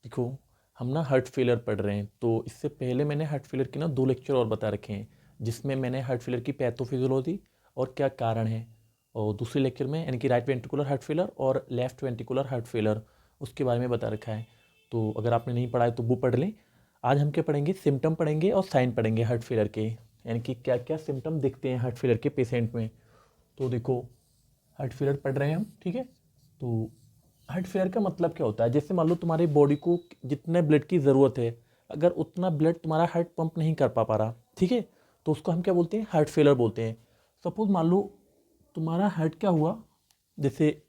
देखो, हम ना हार्ट फेलियर पढ़ रहे हैं, तो इससे पहले मैंने हार्ट फेलियर के ना 2 लेक्चर और बता रखे हैं, जिसमें मैंने हार्ट फेलियर की पैथोफिजियोलॉजी और क्या कारण है, और दूसरे लेक्चर में यानी कि राइट वेंट्रिकुलर हार्ट फेलियर और लेफ्ट वेंट्रिकुलर हार्ट फेलियर उसके बारे में बता रखा है। तो अगर आपने नहीं पढ़ा है तो वो पढ़ लें। आज हम क्या पढ़ेंगे, सिम्टम पढ़ेंगे और साइन पढ़ेंगे हार्ट फेलियर के, यानी कि क्या क्या सिम्टम दिखते हैं हार्ट फेलियर के पेशेंट में। तो देखो, हार्ट फेलियर पढ़ रहे हैं हम, ठीक है। तो हार्ट फेलियर का मतलब क्या होता है, जैसे मान लो तुम्हारी बॉडी को जितने ब्लड की ज़रूरत है, अगर उतना ब्लड तुम्हारा हार्ट पंप नहीं कर पा रहा, ठीक है, तो उसको हम क्या बोलते हैं, हार्ट फेलियर बोलते हैं। सपोज मान लो तुम्हारा हार्ट क्या हुआ, जैसे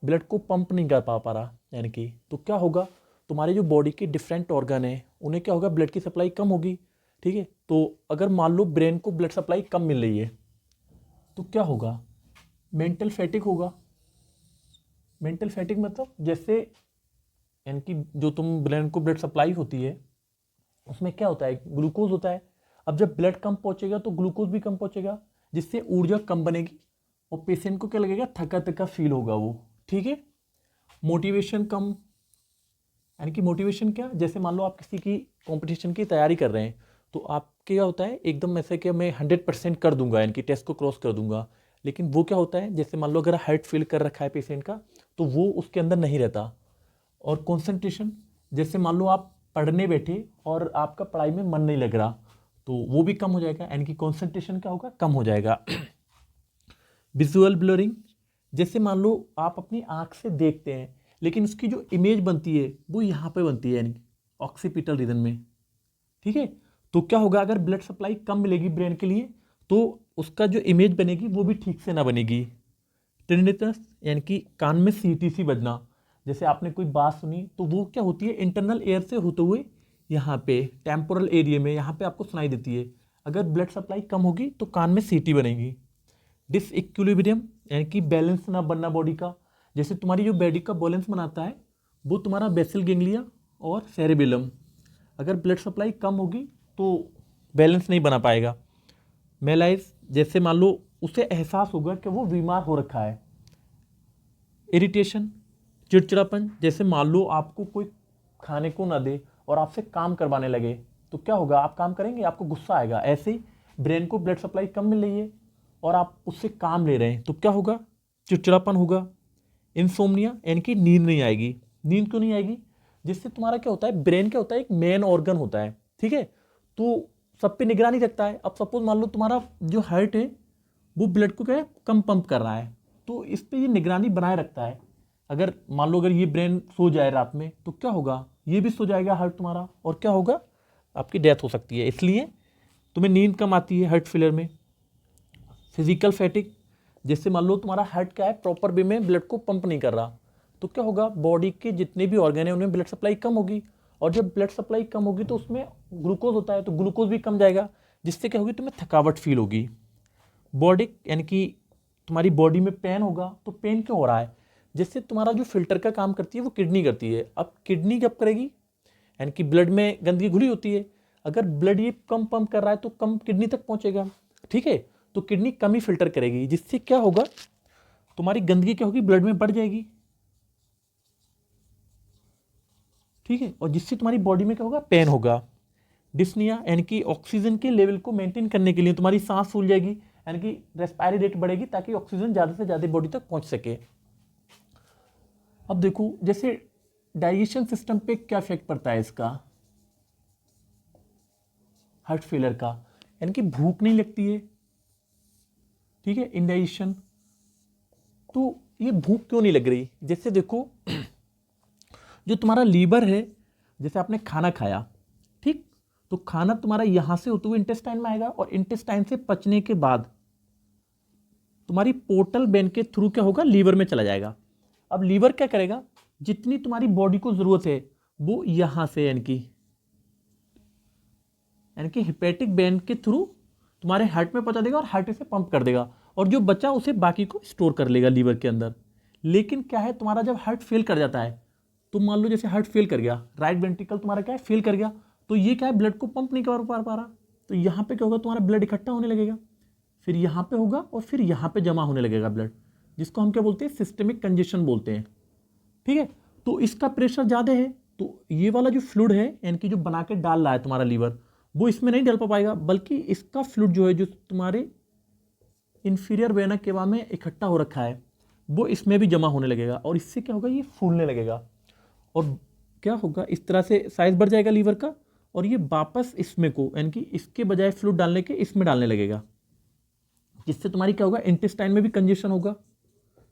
ब्लड को पंप नहीं कर पा रहा, यानी कि तो क्या होगा, तुम्हारी जो बॉडी के डिफरेंट ऑर्गन है उन्हें क्या होगा, ब्लड की सप्लाई कम होगी, ठीक है। तो अगर मान लो ब्रेन को ब्लड सप्लाई कम मिल रही है तो क्या होगा, मेंटल फैटिक होगा। मेंटल फैटिक मतलब जैसे, यानी कि जो तुम ब्रेन को ब्लड सप्लाई होती है उसमें क्या होता है, ग्लूकोज होता है। अब जब ब्लड कम पहुंचेगा तो ग्लूकोज भी कम पहुंचेगा, जिससे ऊर्जा कम बनेगी और पेशेंट को क्या लगेगा, थका थका फील होगा वो, ठीक है। मोटिवेशन कम, यानी कि मोटिवेशन क्या, जैसे मान लो आप किसी की कंपटीशन की तैयारी कर रहे हैं, तो आपके क्या होता है, एकदम ऐसे कि मैं 100% कर दूंगा, यानी कि टेस्ट को क्रॉस कर दूंगा। लेकिन वो क्या होता है, जैसे मान लो अगर हार्ट फेल कर रखा है पेशेंट का, तो वो उसके अंदर नहीं रहता। और कंसंट्रेशन, जैसे मान लो आप पढ़ने बैठे और आपका पढ़ाई में मन नहीं लग रहा, तो वो भी कम हो जाएगा, यानी कि कंसंट्रेशन क्या होगा, कम हो जाएगा। विजुअल ब्लरिंग, जैसे मान लो आप अपनी आंख से देखते हैं लेकिन उसकी जो इमेज बनती है वो यहाँ पे बनती है, यानी ऑक्सीपिटल रीजन में, ठीक है। तो क्या होगा, अगर ब्लड सप्लाई कम मिलेगी ब्रेन के लिए तो उसका जो इमेज बनेगी वो भी ठीक से ना बनेगी। टिनिटस, यानी कि कान में सीटीसी बजना, जैसे आपने कोई बात सुनी तो वो क्या होती है, इंटरनल एयर से होते हुए यहाँ पे टेम्पोरल एरिया में यहाँ पे आपको सुनाई देती है। अगर ब्लड सप्लाई कम होगी तो कान में सीटी बनेगी। डिसइक्विलिब्रियम, यानी कि बैलेंस ना बनना बॉडी का, जैसे तुम्हारी जो बॉडी का बैलेंस बनाता है वो तुम्हारा बेसल गेंगलिया और सेरेबेलम, अगर ब्लड सप्लाई कम होगी तो बैलेंस नहीं बना पाएगा। मेलाइज, जैसे मान लो उसे एहसास होगा कि वो बीमार हो रखा है। इरिटेशन, चिड़चिड़ापन, जैसे मान लो आपको कोई खाने को ना दे और आपसे काम करवाने लगे तो क्या होगा, आप काम करेंगे, आपको गुस्सा आएगा। ऐसे ही ब्रेन को ब्लड सप्लाई कम मिल रही है और आप उससे काम ले रहे हैं तो क्या होगा, चिड़चिड़ापन होगा। इंसोम्निया, यानी कि नींद नहीं आएगी। नींद क्यों नहीं आएगी, जिससे तुम्हारा क्या होता है, ब्रेन क्या होता है, एक मेन ऑर्गन होता है, ठीक है। तो सब पे निगरानी रखता है। अब सपोज मान लो तुम्हारा जो हार्ट है वो ब्लड को क्या है, कम पंप कर रहा है, तो इस पे ये निगरानी बनाए रखता है। अगर मान लो अगर ये ब्रेन सो जाए रात में तो क्या होगा, ये भी सो जाएगा हार्ट तुम्हारा, और क्या होगा, आपकी डेथ हो सकती है। इसलिए तुम्हें नींद कम आती है हार्ट फेलियर में। फिजिकल फैटिक, जैसे मान लो तुम्हारा हार्ट क्या है, प्रॉपर वे में ब्लड को पंप नहीं कर रहा, तो क्या होगा, बॉडी के जितने भी ऑर्गन है उनमें ब्लड सप्लाई कम होगी, और जब ब्लड सप्लाई कम होगी तो उसमें ग्लूकोज होता है तो ग्लूकोज भी कम जाएगा, जिससे क्या होगी, तुम्हें थकावट फील होगी। बॉडी, यानी कि तुम्हारी बॉडी में पेन होगा, तो पेन क्यों हो रहा है, जिससे तुम्हारा जो फिल्टर का काम करती है वो किडनी करती है। अब किडनी कब करेगी, यानी कि ब्लड में गंदगी घुली होती है, अगर ब्लड ये कम पंप कर रहा है तो कम किडनी तक पहुंचेगा, ठीक है। तो किडनी कम ही फिल्टर करेगी, जिससे क्या होगा, तुम्हारी गंदगी क्या होगी, ब्लड में बढ़ जाएगी, ठीक है, और जिससे तुम्हारी बॉडी में क्या होगा, पेन होगा। डिस्निया, यानी कि ऑक्सीजन के लेवल को मेंटेन करने के लिए तुम्हारी सांस फूल जाएगी, यानी कि रेस्पायरी रेट बढ़ेगी ताकि ऑक्सीजन ज़्यादा से ज़्यादा बॉडी तक पहुंच सके। अब देखो, जैसे डाइजेशन सिस्टम पे क्या इफेक्ट पड़ता है इसका, हार्ट फेलियर का, यानी कि भूख नहीं लगती है, ठीक है, इंडाइजेशन। तो ये भूख क्यों नहीं लग रही, जैसे देखो जो तुम्हारा लीवर है, जैसे आपने खाना खाया, ठीक, तो खाना तुम्हारा यहां से होते हुए इंटेस्टाइन में आएगा और इंटेस्टाइन से पचने के बाद तुम्हारी पोर्टल वेन के थ्रू क्या होगा, लीवर में चला जाएगा। अब लीवर क्या करेगा, जितनी तुम्हारी बॉडी को जरूरत है वो यहां से, यानी कि हिपैटिक वेन के थ्रू तुम्हारे हार्ट में पहुंचा देगा और हार्ट से पंप कर देगा, और जो बचा उसे बाकी को स्टोर कर लेगा लीवर के अंदर। लेकिन क्या है, तुम्हारा जब हार्ट फेल कर जाता है, तो मान लो जैसे हार्ट फेल कर गया, राइट वेंट्रिकल तुम्हारा क्या है, फेल कर गया, तो ये क्या है, ब्लड को पंप नहीं कर पा रहा, तो यहाँ पे क्या होगा, तुम्हारा ब्लड इकट्ठा होने लगेगा, फिर यहाँ पे होगा और फिर यहाँ पे जमा होने लगेगा ब्लड, जिसको हम क्या बोलते हैं, सिस्टेमिक कंजेशन बोलते हैं, ठीक है। तो इसका प्रेशर ज़्यादा है, तो ये वाला जो फ्लूइड है यानी कि जो बना के डाल रहा है तुम्हारा लीवर, वो इसमें नहीं डाल पाएगा, बल्कि इसका फ्लूइड जो है जो तुम्हारे इंफीरियर वेना केवा में इकट्ठा हो रखा है वो इसमें भी जमा होने लगेगा, और इससे क्या होगा, ये फूलने लगेगा और क्या होगा, इस तरह से साइज बढ़ जाएगा लीवर का, और ये वापस इसमें को यानी कि इसके बजाय फ्लूइड डालने के इसमें डालने लगेगा, जिससे तुम्हारी क्या होगा, इंटेस्टाइन में भी कंजेशन होगा,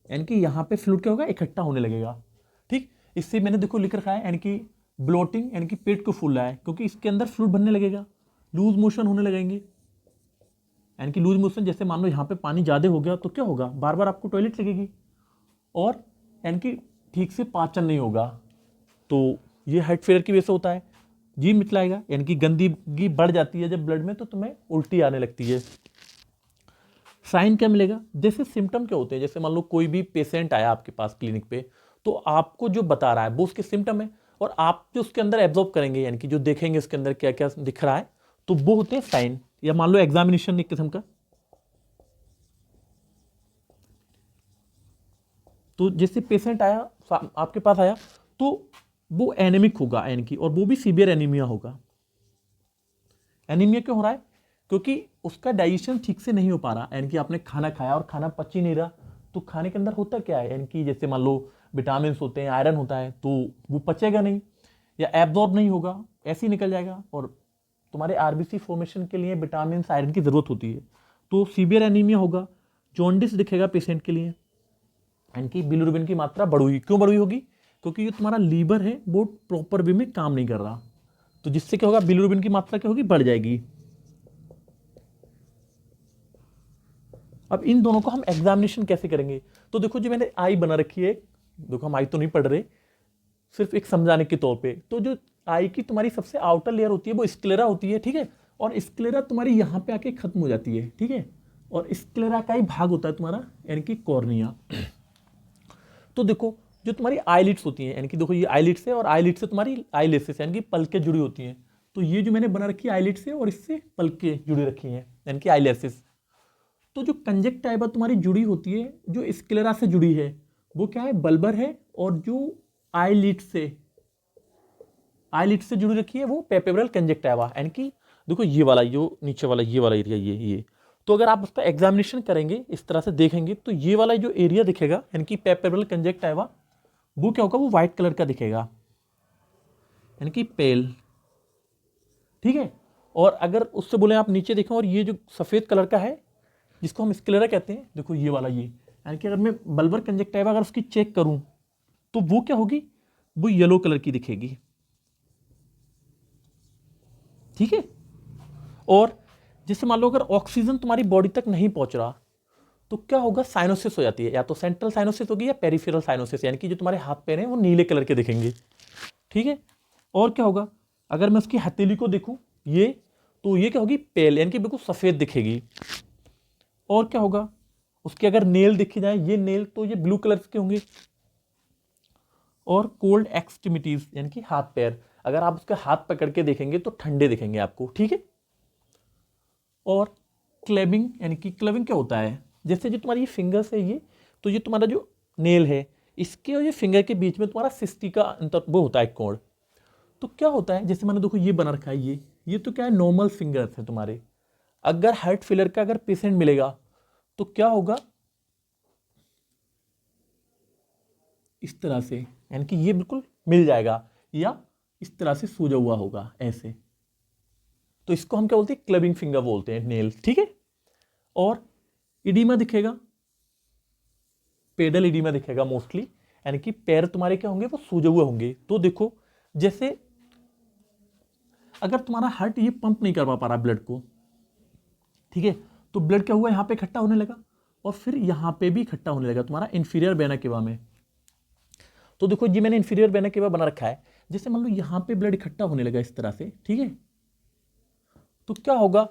यानी कि यहाँ पे फ्लूइड क्या होगा, इकट्ठा होने लगेगा। ठीक, इससे मैंने देखो लिख रखा है यानी कि ब्लोटिंग यानी कि पेट को फूल रहा है, क्योंकि इसके अंदर फ्लूइड भरने लगेगा, लूज मोशन होने लगेंगे, यानी कि लूज मोशन, जैसे मान लो यहाँ पे पानी ज़्यादा हो गया तो क्या होगा, बार बार आपको टॉयलेट लगेगी, और यानी कि ठीक से पाचन नहीं होगा, तो ये हार्ट फेलियर की वजह से होता है। जी मिचलाएगा यानी कि गंदगी बढ़ जाती है जब ब्लड में, तो तुम्हें उल्टी आने लगती है। साइन क्या मिलेगा, जैसे सिम्टम क्या होते हैं, जैसे मान लो कोई भी पेशेंट आया आपके पास क्लिनिक पे, तो आपको जो बता रहा है वो उसके सिम्टम है, और आप जो उसके अंदर एब्जॉर्ब करेंगे यानी कि जो देखेंगे उसके अंदर क्या क्या दिख रहा है, तो वो होते हैं साइन, या मान लो एग्जामिनेशन एक किस्म का। तो जैसे पेशेंट आया आपके पास आया, तो वो एनीमिक होगा यानी कि, और वो भी सीवियर एनीमिया होगा। एनीमिया क्यों हो रहा है, क्योंकि उसका डाइजेशन ठीक से नहीं हो पा रहा, यानी कि आपने खाना खाया और खाना पच ही नहीं रहा, तो खाने के अंदर होता क्या है, यानी कि जैसे मान लो विटामिन होते हैं, आयरन होता है, तो वो पचेगा नहीं या एब्जॉर्ब नहीं होगा, ऐसे ही निकल जाएगा, और तुम्हारे आरबीसी फॉर्मेशन के लिए विटामिन आयरन की जरूरत होती है, तो सीवियर एनीमिया होगा। जॉन्डिस दिखेगा पेशेंट के लिए, यानी कि बिलिरुबिन की मात्रा बढ़ी, क्यों बढ़ी होगी, क्योंकि जो तुम्हारा लीवर है वो प्रॉपर वे में काम नहीं कर रहा, तो जिससे क्या होगा, बिलिरुबिन की मात्रा क्या होगी, बढ़ जाएगी। अब इन दोनों को हम एग्जामिनेशन कैसे करेंगे, तो देखो जो मैंने आई बना रखी है, देखो हम आई तो नहीं पढ़ रहे, सिर्फ एक समझाने के तौर पे, तो जो आई की तुम्हारी सबसे आउटर लेयर होती है वो स्क्लेरा होती है, ठीक है, और स्क्लेरा तुम्हारी यहाँ पे आके खत्म हो जाती है, ठीक है, और स्क्लेरा का ही भाग होता है तुम्हारा यानी कि कॉर्निया। तो देखो जो तुम्हारी आईलिड्स होती हैं, यानी कि देखो ये आईलिड्स है, और आईलिड्स से तुम्हारी आईलेसेस यानी कि पलकें जुड़ी होती हैं, तो ये जो मैंने बना रखी है आईलिड्स से, और इससे पलकें जुड़ी रखी हैं यानी कि आईलेसेस। तो जो कंजक्टिवा तुम्हारी जुड़ी होती है, जो स्क्लेरा से जुड़ी है, वो क्या है, बल्बर है, और जो आईलिड से जुड़ी रखी है वो पैपेब्रल कंजक्टिवा, यानी कि देखो ये वाला, जो नीचे वाला ये वाला एरिया, ये तो अगर आप उसका एग्जामिनेशन करेंगे इस तरह से देखेंगे, तो ये वाला जो एरिया दिखेगा यानी कि पैपेब्रल कंजक्टिवा, वो क्या होगा, वो व्हाइट कलर का दिखेगा, यानी कि पेल, ठीक है। और अगर उससे बोले आप नीचे देखें, और ये जो सफेद कलर का है जिसको हम स्क्लेरा कहते हैं, देखो ये वाला, ये यानी कि अगर मैं बल्बर कंजक्टिवा अगर उसकी चेक करूं, तो वो क्या होगी, वो येलो कलर की दिखेगी, ठीक है। और जैसे मान लो अगर ऑक्सीजन तुम्हारी बॉडी तक नहीं पहुंच रहा, तो क्या होगा, साइनोसिस हो जाती है, या तो सेंट्रल साइनोसिस होगी या पेरिफेरल साइनोसिस, यानी कि जो तुम्हारे हाथ पैर हैं वो नीले कलर के दिखेंगे, ठीक है। और क्या होगा, अगर मैं उसकी हथेली को देखूं ये, तो ये क्या होगी, पेल, यानी कि बिल्कुल सफेद दिखेगी। और क्या होगा, उसके अगर नेल दिखे जाए, ये नेल तो ये ब्लू कलर के होंगे। और कोल्ड एक्सट्रीमिटीज यानी कि हाथ पैर, अगर आप उसका हाथ पकड़ के देखेंगे तो ठंडे दिखेंगे आपको, ठीक है। और क्लेबिंग, यानी कि क्लेबिंग क्या होता है, जैसे जो तुम्हारी ये फिंगर्स है ये, तो ये तुम्हारा जो नेल है इसके और ये फिंगर के बीच में तुम्हारा सिस्टी का अंतर वो होता है कोण। तो क्या होता है, जैसे मैंने देखो ये बना रखा है, ये तो क्या है, नॉर्मल फिंगर्स है तुम्हारे। अगर हार्ट फेलियर का अगर पेशेंट मिलेगा तो क्या होगा, इस तरह से, यानी कि ये बिल्कुल मिल जाएगा, या इस तरह से सूजा हुआ होगा ऐसे, तो इसको हम क्या बोलते हैं, क्लबिंग फिंगर बोलते हैं, नेल, ठीक है। और इडीमा दिखेगा, पेडल इडीमा दिखेगा मोस्टली, यानी कि पैर तुम्हारे क्या होंगे, वो सूजे हुए होंगे। तो देखो जैसे अगर तुम्हारा हार्ट ये पंप नहीं कर पा रहा ब्लड को, ठीक है, तो ब्लड क्या हुआ, यहां पे इकट्ठा होने लगा, और फिर यहां पे भी इकट्ठा होने लगा तुम्हारा इंफीरियर वेना केवा में। तो देखो जी मैंने इंफीरियर वेना केवा बना रखा है, जैसे मान लो यहां पे ब्लड इकट्ठा होने लगा इस तरह से, ठीक है, तो क्या होगा,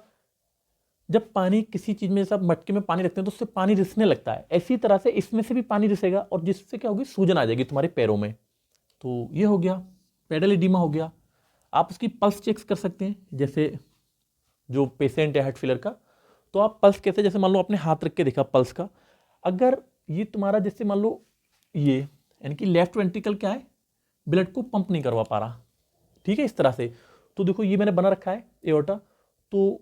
जब पानी किसी चीज में, सब मटके में पानी रखते हैं तो उससे पानी रिसने लगता है, इसी तरह से इसमें से भी पानी रिसेगा, और जिससे क्या होगी, सूजन आ जाएगी तुम्हारे पैरों में। तो ये हो गया, पेडल एडिमा हो गया। आप उसकी पल्स चेक कर सकते हैं, जैसे जो पेशेंट है हार्ट फेलियर का, तो आप पल्स कैसे, जैसे मान लो अपने हाथ रख के देखा पल्स का, अगर ये तुम्हारा जैसे मान लो ये, यानी कि लेफ्ट वेंट्रिकल क्या है, ब्लड को पंप नहीं करवा पा रहा, ठीक है, इस तरह से। तो देखो ये मैंने बना रखा है एओर्टा, तो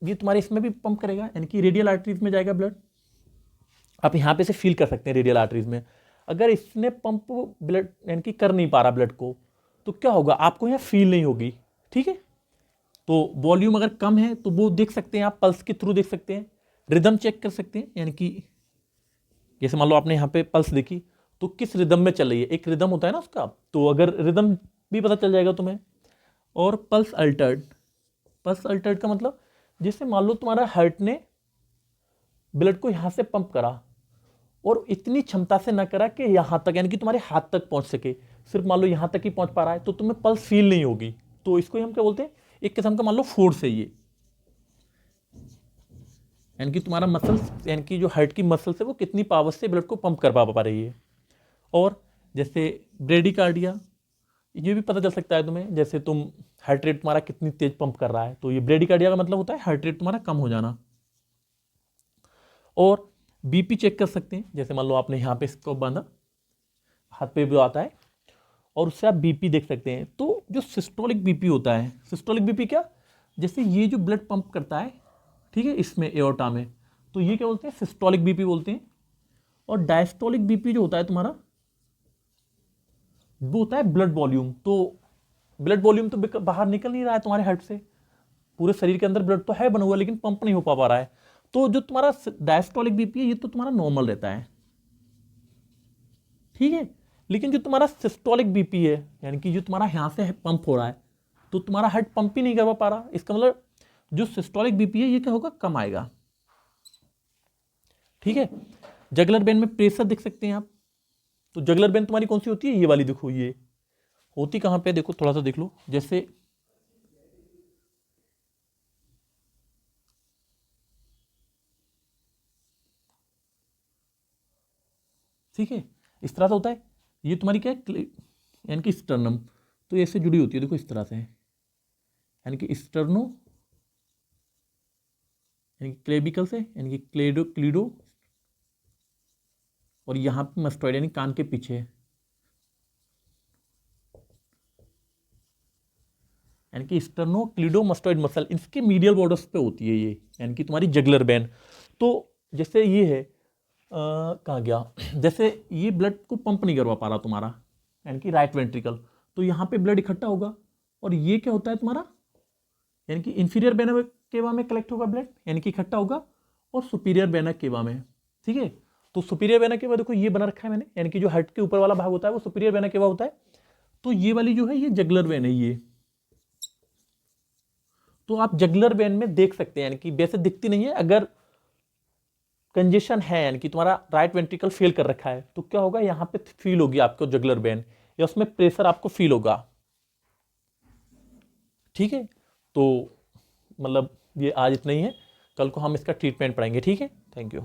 ये तुम्हारे इसमें भी पंप करेगा, यानी कि रेडियल आर्टरीज में जाएगा ब्लड। आप यहाँ पे से फील कर सकते हैं रेडियल आर्टरीज में। अगर इसने पंप ब्लड यानी कि कर नहीं पा रहा ब्लड को, तो क्या होगा, आपको यहाँ फील नहीं होगी, ठीक है। तो वॉल्यूम अगर कम है तो वो देख सकते हैं आप, पल्स के थ्रू देख सकते हैं, रिदम चेक कर सकते हैं, यानी कि जैसे मान लो आपने यहाँ पे पल्स देखी, तो किस रिदम में चल रही है, एक रिदम होता है ना उसका, तो अगर रिदम भी पता चल जाएगा तुम्हें। और पल्स अल्टर्ड, पल्स अल्टर्ड का मतलब जैसे मान लो तुम्हारा हार्ट ने ब्लड को यहाँ से पंप करा और इतनी क्षमता से ना करा कि यहाँ तक, यानी कि तुम्हारे हाथ तक पहुँच सके, सिर्फ मान लो यहाँ तक ही पहुँच पा रहा है, तो तुम्हें पल्स फील नहीं होगी। तो इसको हम क्या बोलते हैं, एक किस्म का मान लो फोर्स है ये, यानी कि तुम्हारा मसल्स, यानी कि जो हार्ट की मसल्स है वो कितनी पावर से ब्लड को पंप कर पा रही है। और जैसे ब्रेडिकार्डिया, ये भी पता चल सकता है तुम्हें, जैसे तुम हार्ट रेट तुम्हारा कितनी तेज पंप कर रहा है, तो ये ब्रेडिकार्डिया का मतलब होता है हार्ट रेट तुम्हारा कम हो जाना। और बीपी चेक कर सकते हैं, जैसे मान लो आपने यहाँ पे इसको बांधा, हाथ पे भी आता है, और उससे आप बीपी देख सकते हैं। तो जो सिस्टोलिक बीपी होता है, सिस्टोलिक बीपी क्या, जैसे ये जो ब्लड पंप करता है, ठीक है, इसमें एओर्टा में, तो ये क्या बोलते हैं, सिस्टोलिक बीपी बोलते हैं। और डायस्टोलिक बीपी जो होता है तुम्हारा, वो होता है ब्लड वॉल्यूम। तो ब्लड वॉल्यूम तो बाहर निकल नहीं रहा है तुम्हारे हार्ट से, पूरे शरीर के अंदर ब्लड तो है बना हुआ, लेकिन पंप नहीं हो पा रहा है। तो जो तुम्हारा डायस्टोलिक बीपी है ये तो तुम्हारा नॉर्मल रहता है, ठीक है। लेकिन जो तुम्हारा सिस्टोलिक बीपी है, यानी कि जो तुम्हारा यहाँ से पंप हो रहा है, तो तुम्हारा हार्ट पंप ही नहीं कर पा रहा, इसका मतलब जो सिस्टोलिक बीपी है ये क्या होगा, कम आएगा, ठीक है। जगलर वेन में प्रेशर देख सकते हैं आप, तो जगलर वेन तुम्हारी कौन सी होती है, ये वाली, देखो ये होती कहाँ पे, देखो थोड़ा सा देख लो, जैसे ठीक है, इस तरह से होता है। ये तुम्हारी क्या है, यानी कि स्टर्नम, तो ऐसे जुड़ी होती है, देखो इस तरह से, यानी कि स्टर्नो, यानी कि क्लेबिकल से, यानी कि क्लेडो क्लीडो, और यहाँ पे मस्टॉइड, यानी कान के पीछे, यानी कि स्टर्नो क्लीडो मस्टॉइड मसल, इसके मीडियल बॉर्डर्स पे होती है ये, यानी कि तुम्हारी जगलर वेन। तो जैसे ये है, कहाँ गया, जैसे ये ब्लड को पंप नहीं करवा पा रहा तुम्हारा, यानी कि राइट वेंट्रिकल, तो यहाँ पे ब्लड इकट्ठा होगा, और ये क्या होता है तुम्हारा, यानी कि इंफीरियर वेना केवा में कलेक्ट होगा ब्लड, यानी कि इकट्ठा होगा, और सुपीरियर वेना केवा में, ठीक है। तो सुपीरियर वेना केवा देखो ये बना रखा है मैंने, यानी कि जो हार्ट के ऊपर वाला भाग होता है वो सुपीरियर वेना केवा होता है। तो ये वाली जो है ये जगलर वेन है ये, तो आप जगलर वेन में देख सकते हैं, यानी कि वैसे दिखती नहीं है, अगर कंजेशन है, यानी कि तुम्हारा राइट वेंट्रिकल फेल कर रखा है, तो क्या होगा, यहाँ पे फील होगी आपको जगलर वेन, या उसमें प्रेशर आपको फील होगा, ठीक है। तो मतलब ये आज इतना ही है, कल को हम इसका ट्रीटमेंट पढ़ेंगे, ठीक है। Thank you.